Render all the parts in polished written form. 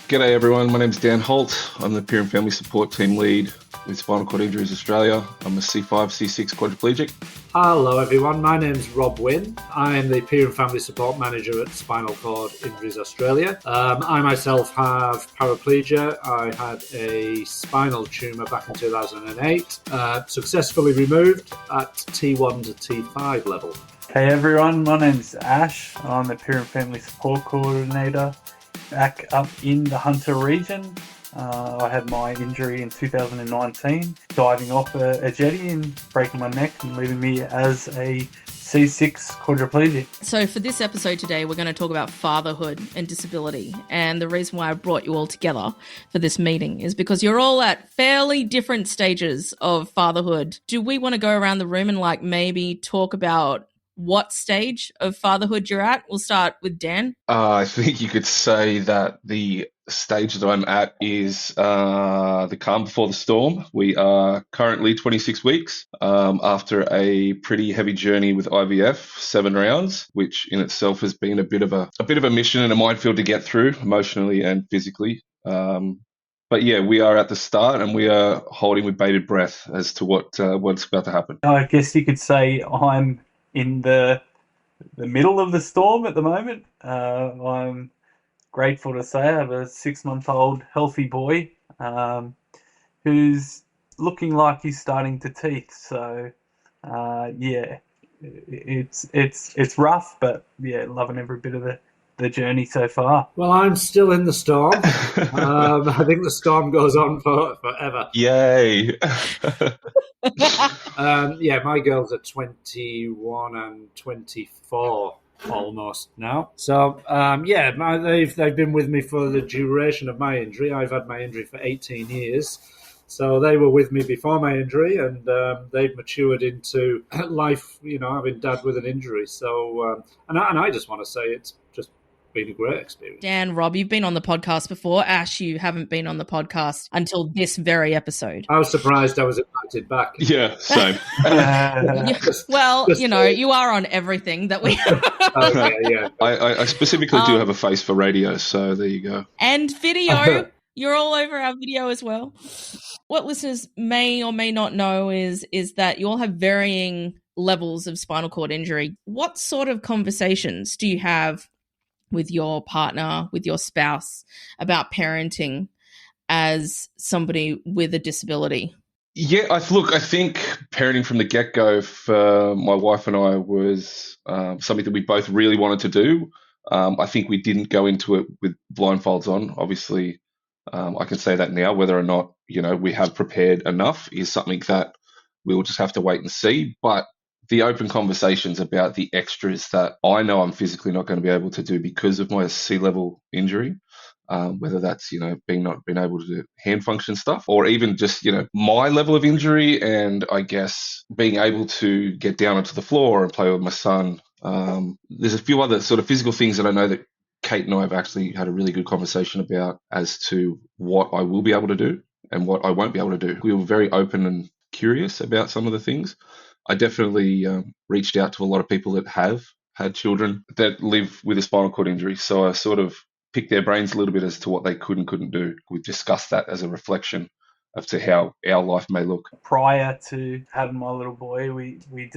G'day everyone, my name's Dan Holt. I'm the Peer and Family Support Team Lead with Spinal Cord Injuries Australia. I'm a C5, C6 quadriplegic. Hello everyone, my name's Rob Wynn. I am the Peer and Family Support Manager at Spinal Cord Injuries Australia. I myself have paraplegia. I had a spinal tumour back in 2008, successfully removed at T1 to T5 level. Hey everyone, my name's Ash. I'm the Peer and Family Support Coordinator back up in the Hunter region. I had my injury in 2019, diving off a jetty and breaking my neck and leaving me as a C6 quadriplegic. So for this episode today, we're going to talk about fatherhood and disability. And the reason why I brought you all together for this meeting is because you're all at fairly different stages of fatherhood. Do we want to go around the room and maybe talk about what stage of fatherhood you're at? We'll start with Dan. I think you could say that the stage that I'm at is the calm before the storm. We are currently 26 weeks after a pretty heavy journey with IVF, 7 rounds, which in itself has been a bit of a mission and a minefield to get through emotionally and physically. But yeah, we are at the start and we are holding with bated breath as to what's about to happen. I guess you could say I'm in the middle of the storm at the moment. I'm grateful to say I have a 6-month-old healthy boy who's looking like he's starting to teeth. So yeah, it's rough, but yeah, loving every bit of the journey so far. Well, I'm still in the storm. I think the storm goes on forever. Yay! Yeah, my girls are 21 and 24 almost now. So, they've been with me for the duration of my injury. I've had my injury for 18 years. So they were with me before my injury, and they've matured into life, having dad with an injury. So, and I just want to say it's just been a great experience. Dan, Rob, you've been on the podcast before. Ash, you haven't been on the podcast until this very episode. I was surprised I was invited back. Yeah, same. You are on everything that we... Okay, yeah. I specifically do have a face for radio, so there you go. And video. You're all over our video as well. What listeners may or may not know is that you all have varying levels of spinal cord injury. What sort of conversations do you have with your partner, with your spouse, about parenting as somebody with a disability? Yeah, I think parenting from the get-go for my wife and I was something that we both really wanted to do. I think we didn't go into it with blindfolds on. Obviously, I can say that now. Whether or not, we have prepared enough is something that we will just have to wait and see. But the open conversations about the extras that I know I'm physically not going to be able to do because of my C-level injury, whether that's, not being able to do hand function stuff or even just, my level of injury and I guess being able to get down onto the floor and play with my son. There's a few other sort of physical things that I know that Kate and I have actually had a really good conversation about as to what I will be able to do and what I won't be able to do. We were very open and curious about some of the things. I definitely reached out to a lot of people that have had children that live with a spinal cord injury. So I sort of picked their brains a little bit as to what they could and couldn't do. We discussed that as a reflection of to how our life may look. Prior to having my little boy, I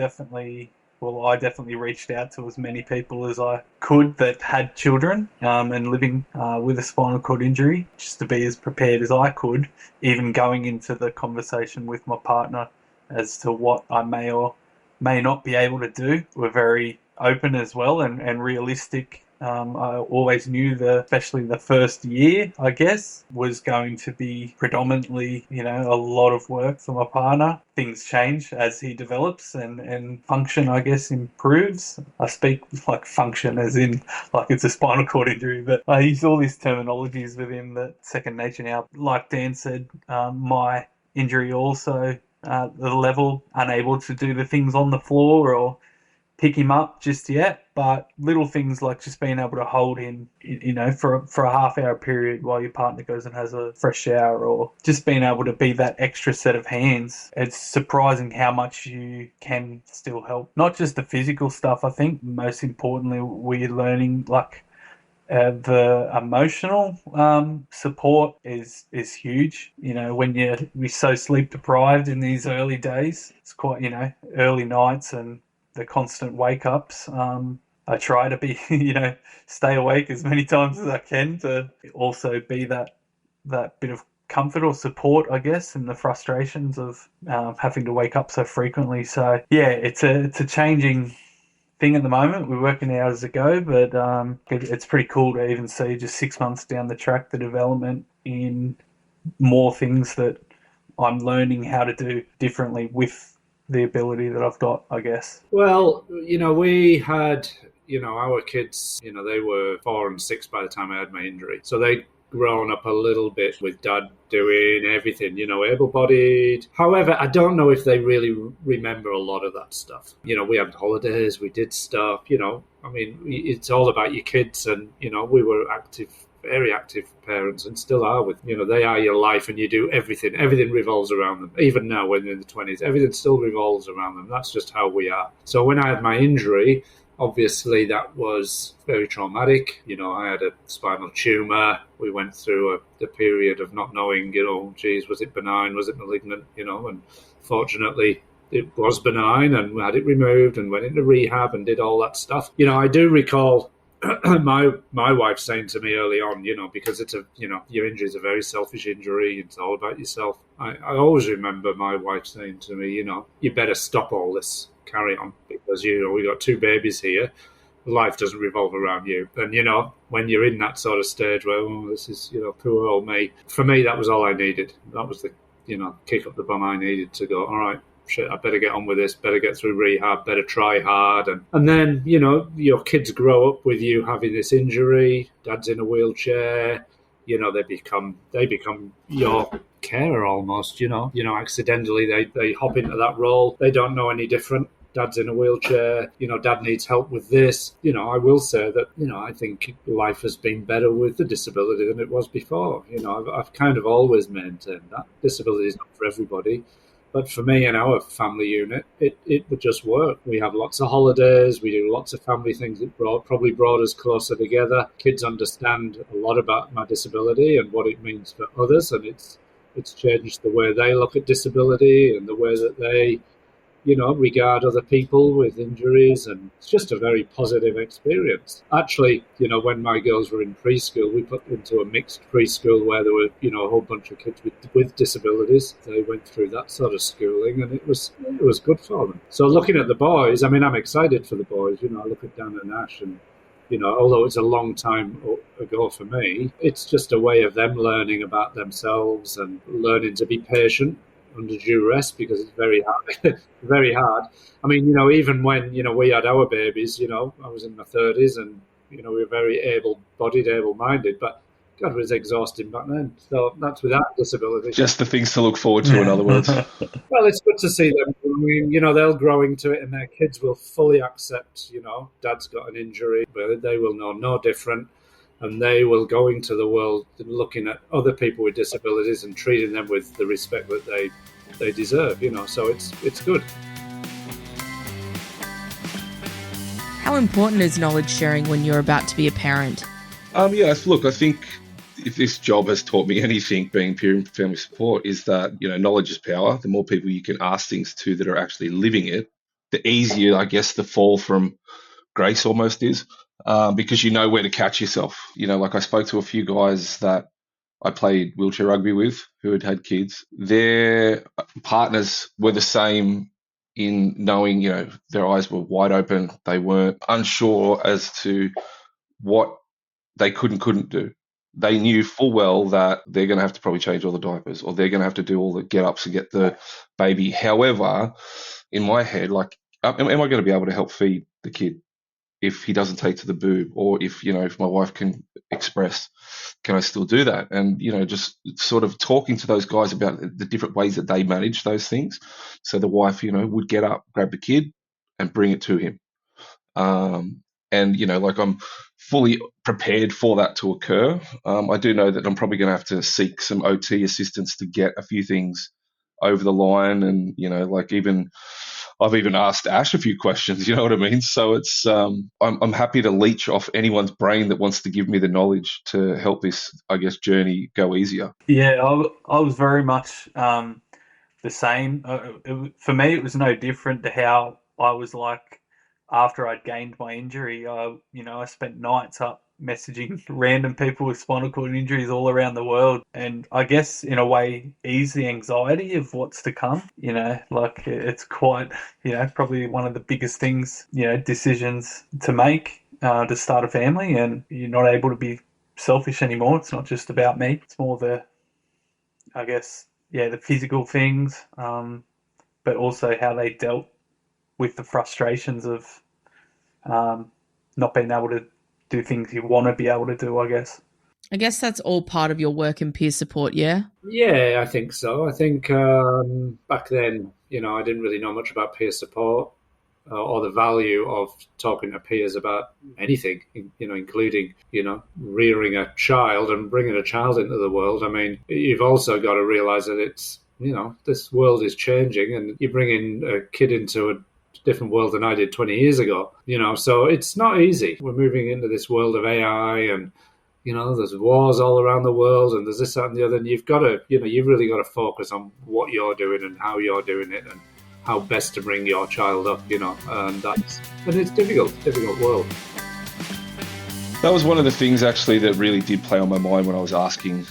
definitely reached out to as many people as I could that had children and living with a spinal cord injury, just to be as prepared as I could, even going into the conversation with my partner as to what I may or may not be able to do. We're very open as well and realistic. I always knew especially the first year, I guess, was going to be predominantly, a lot of work for my partner. Things change as he develops and function, I guess, improves. I speak like function as in like it's a spinal cord injury, but I use all these terminologies with him that second nature now. Like Dan said, my injury also, the level, unable to do the things on the floor or pick him up just yet, but little things like just being able to hold him, for a half-hour period while your partner goes and has a fresh shower, or just being able to be that extra set of hands. It's surprising how much you can still help. Not just the physical stuff, I think. Most importantly, we're learning, The emotional support is huge. You know, when you're so sleep deprived in these early days, it's quite, early nights and the constant wake ups. I try to be, stay awake as many times as I can to also be that bit of comfort or support, I guess, and the frustrations of having to wake up so frequently. So yeah, it's a changing thing at the moment. We're working out as it go, but it's pretty cool to even see just 6 months down the track the development in more things that I'm learning how to do differently with the ability that I've got, I guess. Well, we had, our kids, they were 4 and 6 by the time I had my injury. So they'd grown up a little bit with dad doing everything, able-bodied. However, I don't know if they really remember a lot of that stuff. We had holidays, we did stuff, it's all about your kids, and, we were active, very active parents, and still are with, they are your life, and you do everything. Everything revolves around them. Even now, when they're in the 20s, everything still revolves around them. That's just how we are. So when I had my injury, obviously that was very traumatic. I had a spinal tumour. We went through a period of not knowing, was it benign, was it malignant, and fortunately it was benign, and we had it removed and went into rehab and did all that stuff. I do recall my wife saying to me early on, because it's your injury is a very selfish injury. It's all about yourself. I always remember my wife saying to me, you better stop all this, carry on, because, we got 2 babies here. Life doesn't revolve around you. And, when you're in that sort of stage where, this is, poor old me. For me, that was all I needed. That was the, kick up the bum I needed to go, all right, shit, I better get on with this, better get through rehab, better try hard. And then, your kids grow up with you having this injury, dad's in a wheelchair, they become your carer almost, accidentally they hop into that role. They don't know any different. Dad's in a wheelchair, dad needs help with this. I will say that, I think life has been better with the disability than it was before. I've kind of always maintained that. Disability is not for everybody. But for me and our family unit, it would just work. We have lots of holidays. We do lots of family things that probably brought us closer together. Kids understand a lot about my disability and what it means for others. And it's changed the way they look at disability and the way that they, regard other people with injuries. And it's just a very positive experience. Actually, when my girls were in preschool, we put them into a mixed preschool where there were, a whole bunch of kids with disabilities. They went through that sort of schooling, and it was good for them. So looking at the boys, I'm excited for the boys. I look at Dan and Ash, and, although it's a long time ago for me, it's just a way of them learning about themselves and learning to be patient under duress, because it's very hard. Very hard. Even when, we had our babies, I was in my 30s, and, we were very able-bodied, able-minded, but God, it was exhausting back then. So that's without disability. Just the things to look forward to, in other words. Well, it's good to see them. They'll grow into it, and their kids will fully accept, dad's got an injury, but they will know no different. And they will go into the world looking at other people with disabilities and treating them with the respect that they deserve, So it's good. How important is knowledge sharing when you're about to be a parent? Look, I think if this job has taught me anything, being peer and family support, is that, knowledge is power. The more people you can ask things to that are actually living it, the easier, I guess, the fall from grace almost is. Because you know where to catch yourself. I spoke to a few guys that I played wheelchair rugby with who had kids. Their partners were the same in knowing, their eyes were wide open. They weren't unsure as to what they could and couldn't do. They knew full well that they're going to have to probably change all the diapers, or they're going to have to do all the get-ups to get the baby. However, in my head, am I going to be able to help feed the kid if he doesn't take to the boob, or if my wife can express, can I still do that? And, just sort of talking to those guys about the different ways that they manage those things. So the wife, would get up, grab the kid and bring it to him. And, I'm fully prepared for that to occur. I do know that I'm probably going to have to seek some OT assistance to get a few things over the line. And, even I've even asked Ash a few questions, you know what I mean? So it's I'm happy to leech off anyone's brain that wants to give me the knowledge to help this, I guess, journey go easier. Yeah, I was very much the same. For me, it was no different to how I was like after I'd gained my injury. I spent nights up messaging random people with spinal cord injuries all around the world, and I guess in a way ease the anxiety of what's to come. Like it's quite, probably one of the biggest things, decisions to make, to start a family, and you're not able to be selfish anymore. It's not just about me. It's more I guess, the physical things, but also how they dealt with the frustrations of not being able to do things you want to be able to do, I guess. I guess that's all part of your work and peer support, yeah? Yeah, I think so. I think back then, I didn't really know much about peer support or the value of talking to peers about anything, including, rearing a child and bringing a child into the world. I mean, you've also got to realize that it's, this world is changing, and you're bringing a kid into a different world than I did 20 years ago, so it's not easy. We're moving into this world of AI, and there's wars all around the world, and there's this, that, and the other, and you've got to, you've really got to focus on what you're doing and how you're doing it and how best to bring your child up, and it's difficult world. That was one of the things actually that really did play on my mind when I was asking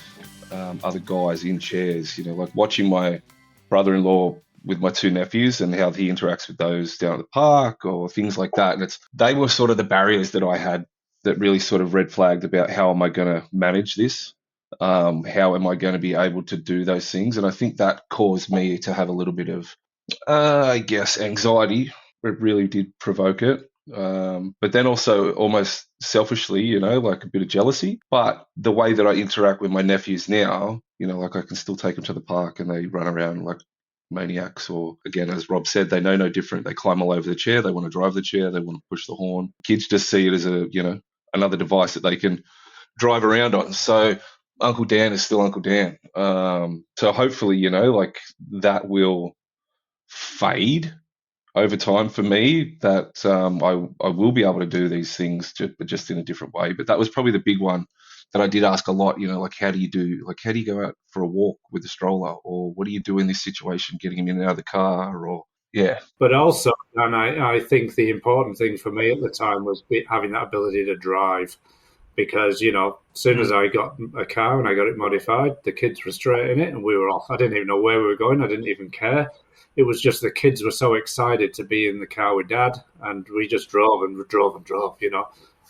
other guys in chairs, like watching my brother-in-law with my two nephews and how he interacts with those down at the park or things like that. And they were sort of the barriers that I had that really sort of red flagged about how am I going to manage this? How am I going to be able to do those things? And I think that caused me to have a little bit of, I guess, anxiety. It really did provoke it. But then also almost selfishly, like a bit of jealousy. But the way that I interact with my nephews now, like I can still take them to the park and they run around like maniacs, or again, as Rob said, they know no different. They climb all over the chair. They want to drive the chair. They want to push the horn. Kids just see it as another device that they can drive around on. So Uncle Dan is still Uncle Dan. So hopefully, like that will fade over time for me, that I will be able to do these things, but just in a different way. But that was probably the big one that I did ask a lot, like how do you go out for a walk with a stroller, or what do you do in this situation, getting him in and out of the car, or yeah. But also, and I think the important thing for me at the time was having that ability to drive, because, as soon as I got a car and I got it modified, the kids were straight in it and we were off. I didn't even know where we were going. I didn't even care. It was just the kids were so excited to be in the car with Dad, and we just drove and drove.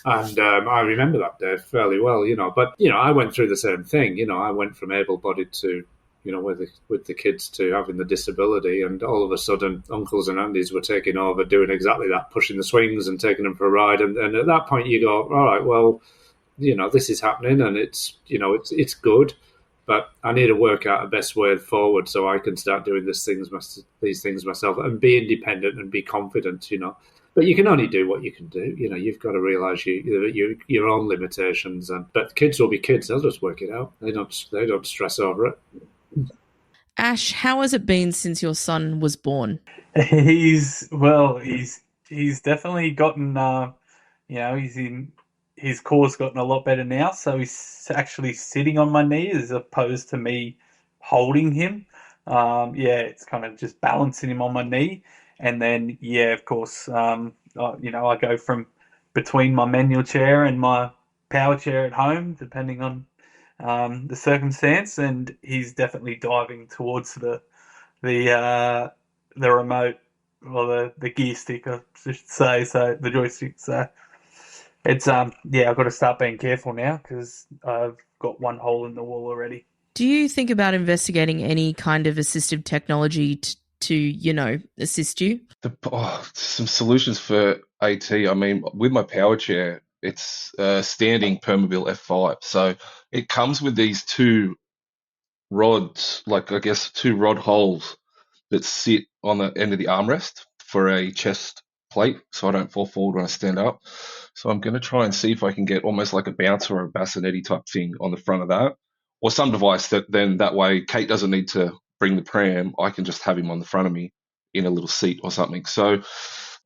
And I remember that day fairly well, But, I went through the same thing. I went from able-bodied to, with the kids to having the disability, and all of a sudden uncles and aunties were taking over, doing exactly that, pushing the swings and taking them for a ride. And at that point you go, all right, well, this is happening and it's good, but I need to work out a best way forward so I can start doing these things myself and be independent and be confident, But you can only do what you can do. You've got to realise your own limitations. But kids will be kids; they'll just work it out. They don't stress over it. Ash, how has it been since your son was born? He's definitely gotten. His core's gotten a lot better now, so he's actually sitting on my knee as opposed to me holding him. It's kind of just balancing him on my knee. And then, of course, I go from between my manual chair and my power chair at home, depending on the circumstance. And he's definitely diving towards the remote, or the gear stick, I should say, so the joystick. So it's I've got to start being careful now because I've got one hole in the wall already. Do you think about investigating any kind of assistive technology to assist you? Some solutions for AT. I mean, with my power chair, it's standing Permobil F5. So it comes with these two rods, two rod holes that sit on the end of the armrest for a chest plate, so I don't fall forward when I stand up. So I'm going to try and see if I can get almost like a bouncer or a bassinetti type thing on the front of that, or some device that way Kate doesn't need to bring the pram. I can just have him on the front of me in a little seat or something. So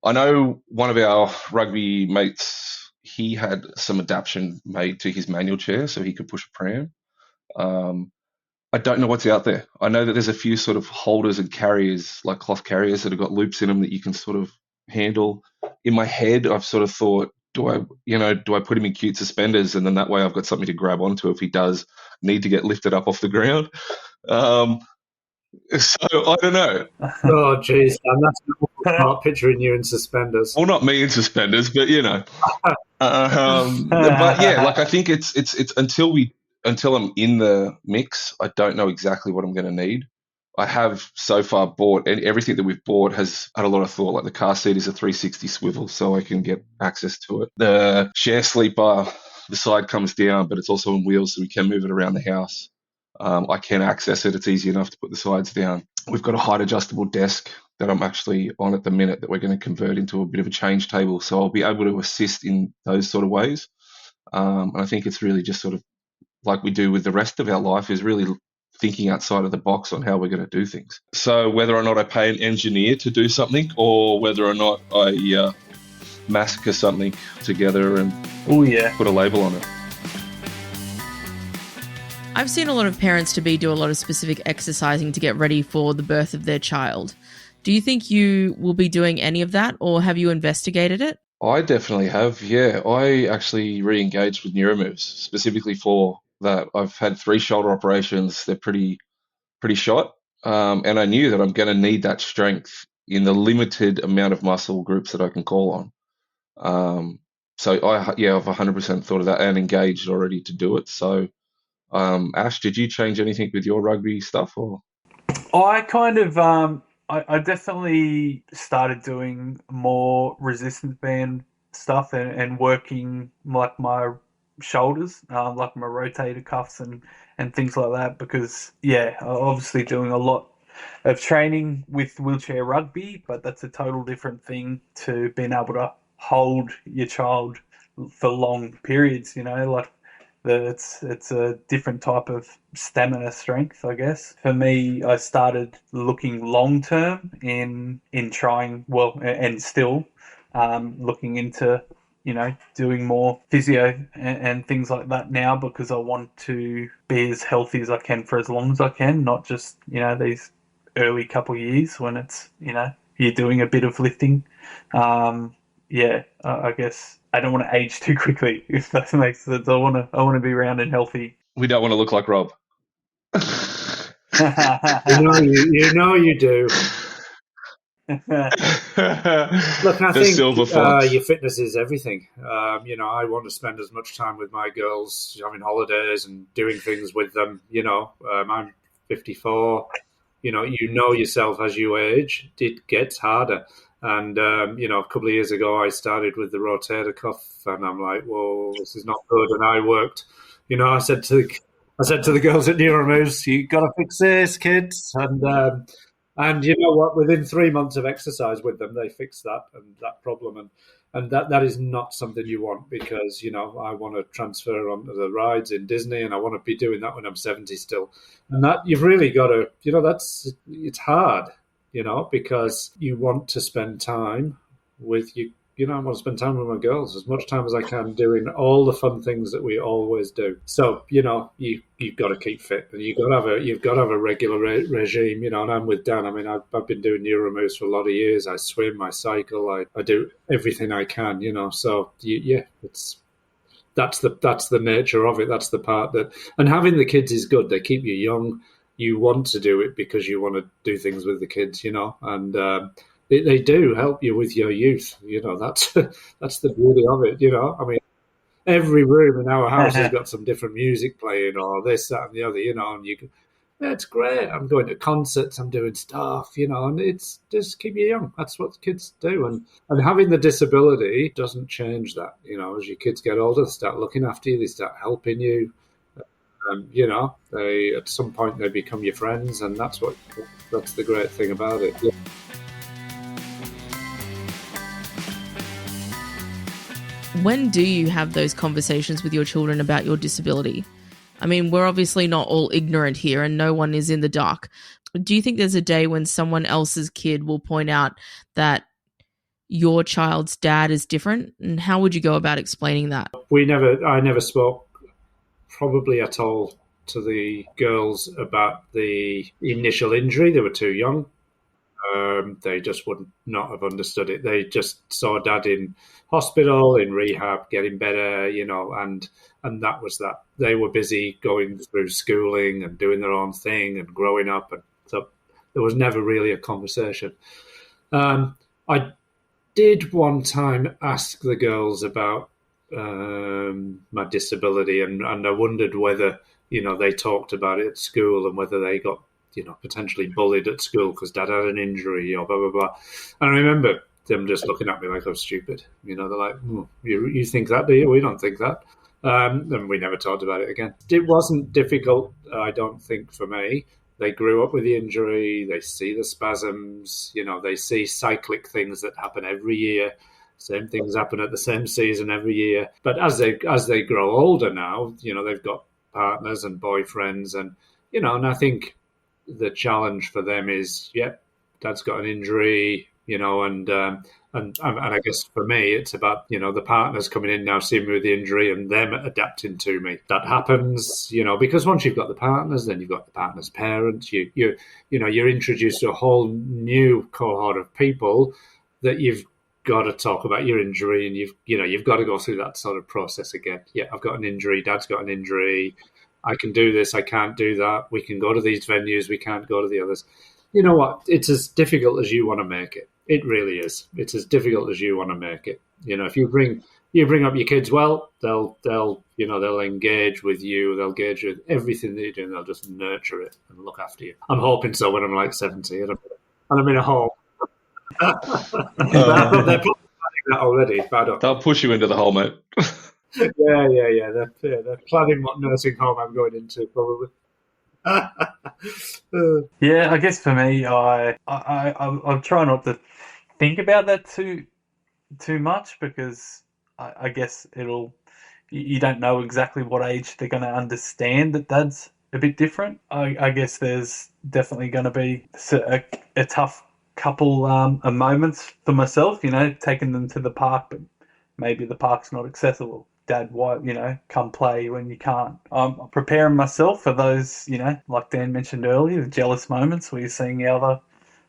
I know one of our rugby mates, he had some adaptation made to his manual chair so he could push a pram. I don't know what's out there. I know that there's a few sort of holders and carriers, like cloth carriers, that have got loops in them that you can sort of handle. In my head, I've sort of thought, do I put him in cute suspenders, and then that way I've got something to grab onto if he does need to get lifted up off the ground. So I don't know. Oh, jeez, and that's not picturing you in suspenders. Well, not me in suspenders, but but yeah, like I think it's until I'm in the mix, I don't know exactly what I'm going to need. I have so far bought, and everything that we've bought has had a lot of thought. Like the car seat is a 360 swivel, so I can get access to it. The share sleeper, the side comes down, but it's also on wheels, so we can move it around the house. I can access it. It's easy enough to put the sides down. We've got a height adjustable desk that I'm actually on at the minute that we're going to convert into a bit of a change table. So I'll be able to assist in those sort of ways. And I think it's really just sort of like we do with the rest of our life, is really thinking outside of the box on how we're going to do things. So whether or not I pay an engineer to do something, or whether or not I massacre something together and put a label on it. I've seen a lot of parents to be do a lot of specific exercising to get ready for the birth of their child. Do you think you will be doing any of that, or have you investigated it? I definitely have, yeah. I actually re-engaged with Neuromoves specifically for that. I've had 3 shoulder operations. They're pretty shot. And I knew that I'm going to need that strength in the limited amount of muscle groups that I can call on. So I've 100% thought of that and engaged already to do it. So Ash, did you change anything with your rugby stuff? Or I kind of, I definitely started doing more resistance band stuff and working like my shoulders, like my rotator cuffs and things like that, because obviously doing a lot of training with wheelchair rugby, but that's a total different thing to being able to hold your child for long periods, like it's a different type of stamina strength, I guess. For me, I started looking long term in trying, and still looking into doing more physio and things like that now, because I want to be as healthy as I can for as long as I can, not just these early couple of years when it's you're doing a bit of lifting. I guess I don't want to age too quickly, if that makes sense. I want to be round and healthy. we don't want to look like Rob. You do. Look, I think your fitness is everything. I want to spend as much time with my girls, having holidays and doing things with them. I'm 54. You yourself as you age, it gets harder. And, a couple of years ago, I started with the rotator cuff, and I'm like, whoa, this is not good. And I worked, I said to the girls at Neuromoves, you got to fix this, kids. And you know what? Within 3 months of exercise with them, they fixed that problem. And that is not something you want, because, I want to transfer onto the rides in Disney, and I want to be doing that when I'm 70 still. And that you've really got to, it's hard, because you want to spend time with you. I want to spend time with my girls, as much time as I can, doing all the fun things that we always do. So, you've got to keep fit, and you've got to have a regular regime, and I'm with Dan. I mean, I've been doing Neuromoves for a lot of years. I swim, I cycle, I do everything I can, so that's the nature of it. That's the part that, and having the kids is good. They keep you young. You want to do it because you want to do things with the kids, and they do help you with your youth. That's the beauty of it. I mean, every room in our house has got some different music playing, or this, that, and the other. And you can, it's great. I'm going to concerts. I'm doing stuff. And it's just keep you young. That's what kids do. And having the disability doesn't change that. As your kids get older, they start looking after you. They start helping you. They at some point they become your friends, and that's the great thing about it. Yeah. When do you have those conversations with your children about your disability? I mean, we're obviously not all ignorant here, and no one is in the dark. Do you think there's a day when someone else's kid will point out that your child's dad is different? And how would you go about explaining that? I never spoke probably at all to the girls about the initial injury. They were too young. They just would not have understood it. They just saw dad in hospital, in rehab, getting better, and that was that. They were busy going through schooling and doing their own thing and growing up, and so there was never really a conversation. I did one time ask the girls about my disability, and I wondered whether they talked about it at school and whether they got potentially bullied at school because dad had an injury or blah blah blah. And I remember them just looking at me like I was stupid. They're like, "You think that, do you? We don't think that." And we never talked about it again. It wasn't difficult, I don't think, for me. They grew up with the injury. They see the spasms. They see cyclic things that happen every year. Same things happen at the same season every year. But as they grow older now, they've got partners and boyfriends, and and I think the challenge for them is, dad's got an injury, and I guess for me, it's about, the partners coming in now, seeing me with the injury and them adapting to me. That happens, because once you've got the partners, then you've got the partner's parents. You're introduced to a whole new cohort of people that you've got to talk about your injury, and you've got to go through that sort of process again. Yeah, I've got an injury. Dad's got an injury. I can do this, I can't do that. We can go to these venues, we can't go to the others. You know what? It's as difficult as you want to make it. It really is. It's as difficult as you want to make it. If you bring up your kids well, they'll engage with you, they'll engage with everything that you do, and they'll just nurture it and look after you. I'm hoping so when I'm like 70 and I'm in a home. They're probably planning that already. They'll push you into the hole, mate. Yeah. They're planning what nursing home I'm going into, probably. Yeah, I guess for me, I'm trying not to think about that too much, because I guess you don't know exactly what age they're going to understand that dad's a bit different. I guess there's definitely going to be a tough couple of moments for myself, taking them to the park, but maybe the park's not accessible. Dad, why, come play when you can't. I'm preparing myself for those, like Dan mentioned earlier, the jealous moments where you're seeing the other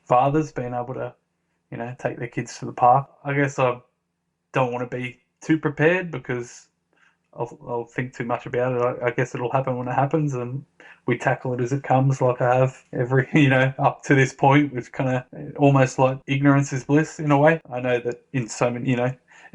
fathers being able to, take their kids to the park. I guess I don't want to be too prepared, because I'll think too much about it. I guess it'll happen when it happens, and we tackle it as it comes, like I have every, up to this point, which kind of almost like ignorance is bliss in a way. I know that in so many,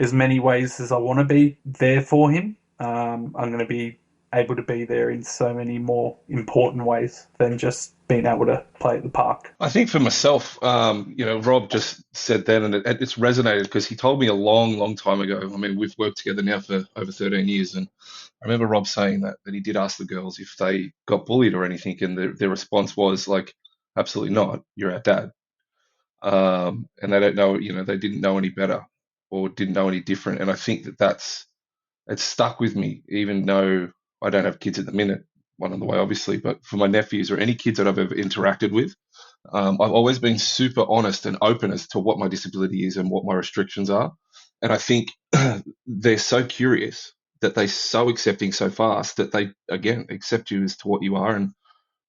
as many ways as I want to be there for him, I'm going to be able to be there in so many more important ways than just being able to play at the park. I think for myself, Rob just said that, and it's resonated because he told me a long, long time ago. I mean, we've worked together now for over 13 years, and I remember Rob saying that he did ask the girls if they got bullied or anything, and their response was like, absolutely not, you're our dad. And they don't know, they didn't know any better or didn't know any different. And I think it's stuck with me, even though I don't have kids at the minute, one on the way, obviously, but for my nephews or any kids that I've ever interacted with, I've always been super honest and open as to what my disability is and what my restrictions are. And I think they're so curious that they're so accepting so fast that they, again, accept you as to what you are, and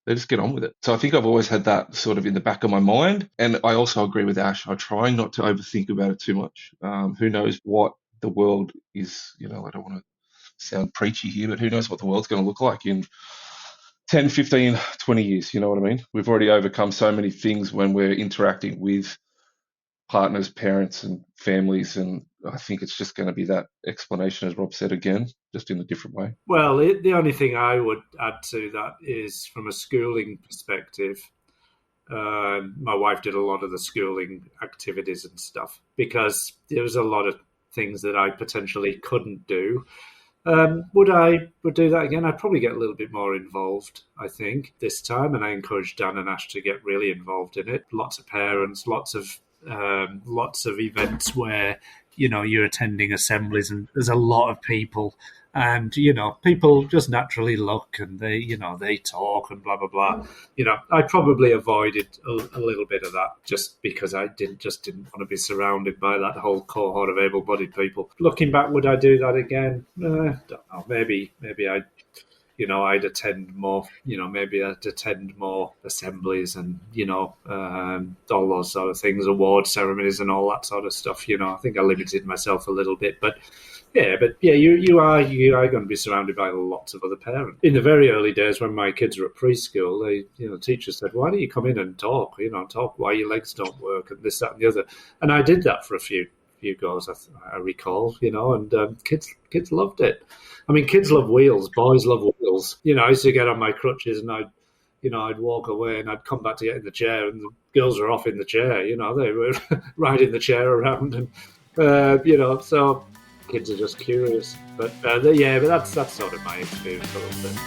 they just get on with it. So I think I've always had that sort of in the back of my mind. And I also agree with Ash. I try not to overthink about it too much. Who knows what the world is, I don't want to sound preachy here, but who knows what the world's going to look like in 10, 15, 20 years, you know what I mean? We've already overcome so many things when we're interacting with partners, parents and families, and I think it's just going to be that explanation, as Rob said again, just in a different way. Well, the only thing I would add to that is from a schooling perspective, my wife did a lot of the schooling activities and stuff because there was a lot of things that I potentially couldn't do. Would I do that again? I'd probably get a little bit more involved, I think, this time, and I encourage Dan and Ash to get really involved in it. Lots of parents, lots of events where you're attending assemblies and there's a lot of people And, people just naturally look and they talk and blah, blah, blah. I probably avoided a little bit of that just because I didn't want to be surrounded by that whole cohort of able-bodied people. Looking back, would I do that again? Don't know. Maybe I'd attend more, maybe I'd attend more assemblies and, all those sort of things, award ceremonies and all that sort of stuff. I think I limited myself a little bit, but you are going to be surrounded by lots of other parents. In the very early days when my kids were at preschool, the teachers said, "Why don't you come in and talk? Talk why your legs don't work and this, that, and the other." And I did that for a few goes. I recall, and kids loved it. I mean, kids love wheels. Boys love wheels. I used to get on my crutches and I'd walk away and I'd come back to get in the chair, and the girls are off in the chair. They were riding the chair around, and so. Kids are just curious, but that's sort of my experience a little bit.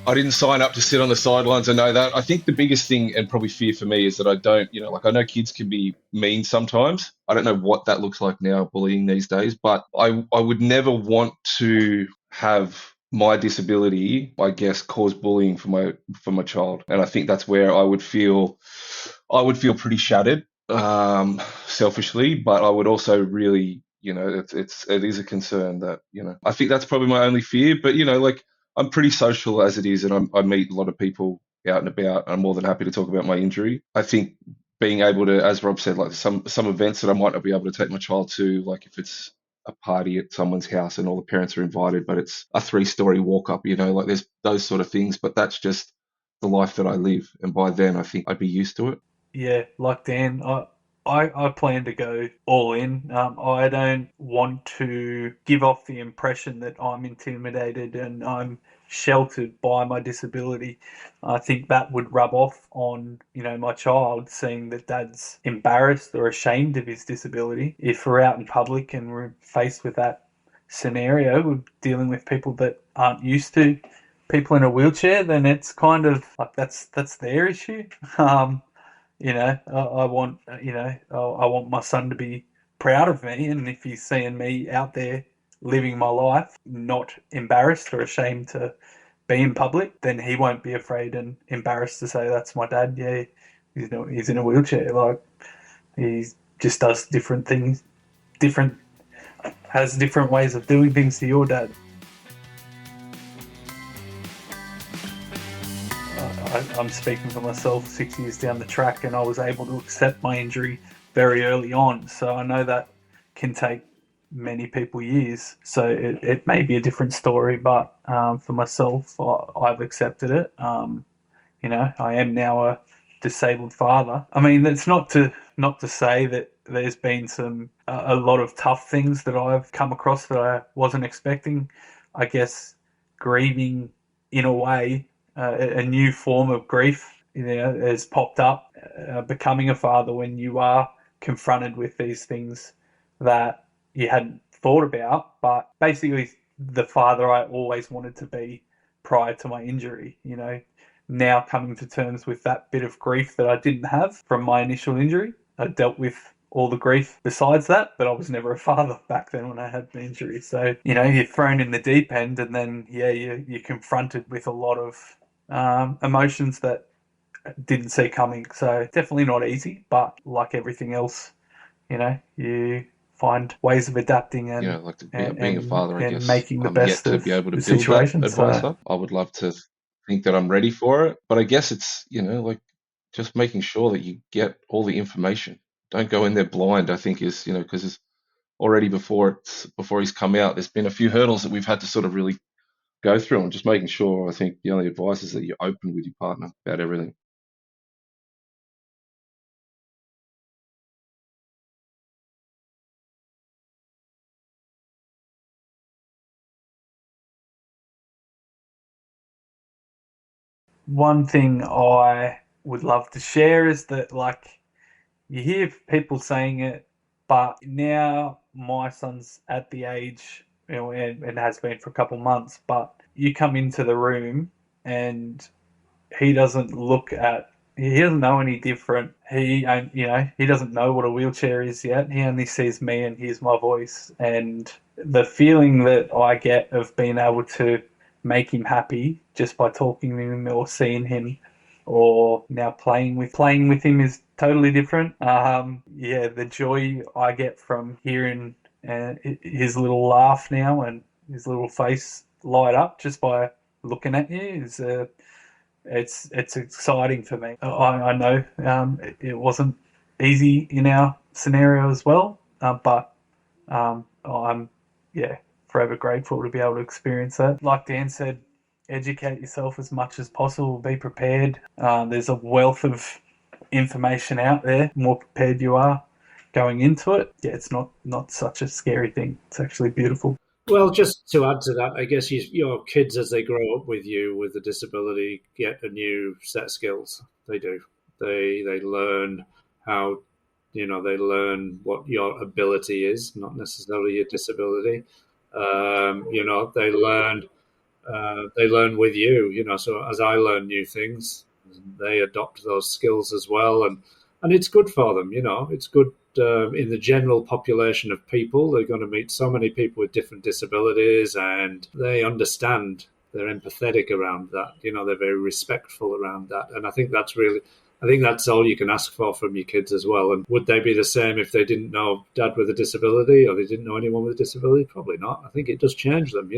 I didn't sign up to sit on the sidelines. I know that. I think the biggest thing and probably fear for me is that I don't, I know kids can be mean sometimes. I don't know what that looks like now, bullying these days, but I would never want to have my disability, I guess, cause bullying for my child. And I think that's where I would feel pretty shattered. Selfishly, but I would also really, it is a concern that, I think that's probably my only fear. But I'm pretty social as it is, and I meet a lot of people out and about. I'm more than happy to talk about my injury. I think being able to, as Rob said, like some events that I might not be able to take my child to, like if it's a party at someone's house and all the parents are invited, but it's a 3-story walk up, like there's those sort of things. But that's just the life that I live, and by then I think I'd be used to it. Yeah, like Dan, I plan to go all in. I don't want to give off the impression that I'm intimidated and I'm sheltered by my disability. I think that would rub off on, my child, seeing that dad's embarrassed or ashamed of his disability. If we're out in public and we're faced with that scenario, we're dealing with people that aren't used to people in a wheelchair, then it's kind of like that's their issue. I want my son to be proud of me, and if he's seeing me out there living my life, not embarrassed or ashamed to be in public, then he won't be afraid and embarrassed to say that's my dad. Yeah, he's in a wheelchair. Like he just does different things, has different ways of doing things to your dad. I'm speaking for myself 6 years down the track, and I was able to accept my injury very early on. So I know that can take many people years. So it may be a different story, but for myself, I've accepted it. I am now a disabled father. I mean, that's not to say that there's been a lot of tough things that I've come across that I wasn't expecting. I guess grieving in a way. A new form of grief, has popped up. Becoming a father when you are confronted with these things that you hadn't thought about, but basically the father I always wanted to be prior to my injury. Now coming to terms with that bit of grief that I didn't have from my initial injury. I dealt with all the grief besides that, but I was never a father back then when I had the injury. So, you're thrown in the deep end, and then, you're confronted with a lot of emotions that didn't see coming. So definitely not easy, but like everything else, you find ways of adapting and being a father, I guess making the I'm best yet to of be able to the build situation. that advice up. I would love to think that I'm ready for it, but I guess it's just making sure that you get all the information. Don't go in there blind. I think is because it's already before he's come out. There's been a few hurdles that we've had to sort of really go through, and just making sure. I think the only advice is that you're open with your partner about everything. One thing I would love to share is that, you hear people saying it, but now my son's at the age, and has been for a couple months, but you come into the room and he doesn't look at he doesn't know any different. He doesn't know what a wheelchair is yet. He only sees me and hears my voice. And the feeling that I get of being able to make him happy just by talking to him or seeing him or now playing with him is totally different. The joy I get from hearing his little laugh now and his little face light up just by looking at you is it's exciting for me. I know it wasn't easy in our scenario as well, but I'm forever grateful to be able to experience that. Like Dan said, educate yourself as much as possible. Be prepared. There's a wealth of information out there. The more prepared you are going into it, it's not such a scary thing. It's actually beautiful. Well, just to add to that, I guess your kids, as they grow up with you with a disability, get a new set of skills. They do. They learn how, they learn what your ability is, not necessarily your disability. They learn with you. So as I learn new things, they adopt those skills as well, and it's good for them. It's good. In the general population of people, they're going to meet so many people with different disabilities, and they understand. They're empathetic around that. They're very respectful around that, and I think that's all you can ask for from your kids as well. And would they be the same if they didn't know dad with a disability or they didn't know anyone with a disability? Probably not. I think it does change them.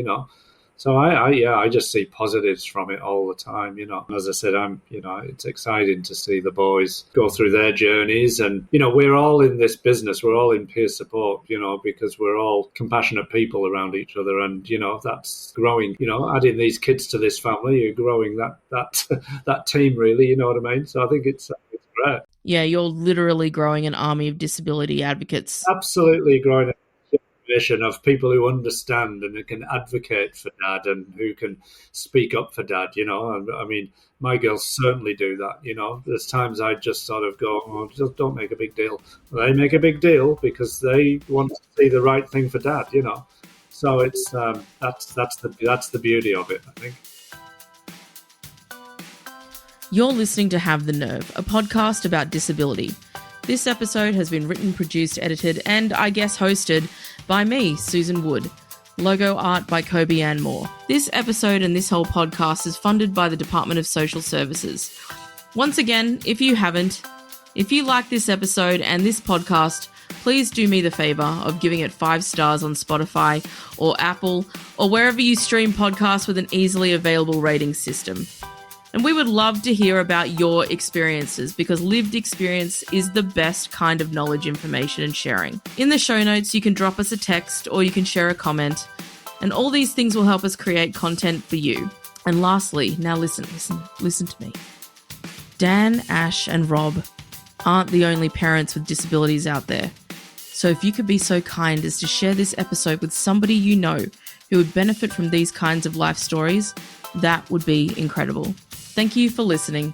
So I just see positives from it all the time, As I said, it's exciting to see the boys go through their journeys, and we're all in this business, we're all in peer support, because we're all compassionate people around each other, and that's growing. Adding these kids to this family, you're growing that team, really. You know what I mean? So I think it's great. Yeah, you're literally growing an army of disability advocates. Absolutely growing of people who understand and who can advocate for dad and who can speak up for dad, I mean, my girls certainly do that, There's times I just sort of go, just don't make a big deal. Well, they make a big deal because they want to see the right thing for dad, So it's that's the beauty of it, I think. You're listening to Have the Nerve, a podcast about disability. This episode has been written, produced, edited, and I guess hosted by me, Susan Wood. Logo art by Kobe Ann Moore. This episode and this whole podcast is funded by the Department of Social Services. Once again, if you like this episode and this podcast, please do me the favour of giving it 5 stars on Spotify or Apple or wherever you stream podcasts with an easily available rating system. And we would love to hear about your experiences because lived experience is the best kind of knowledge, information and sharing. In the show notes, you can drop us a text or you can share a comment. And all these things will help us create content for you. And lastly, now listen to me. Dan, Ash and Rob aren't the only parents with disabilities out there. So if you could be so kind as to share this episode with somebody you know who would benefit from these kinds of life stories, that would be incredible. Thank you for listening.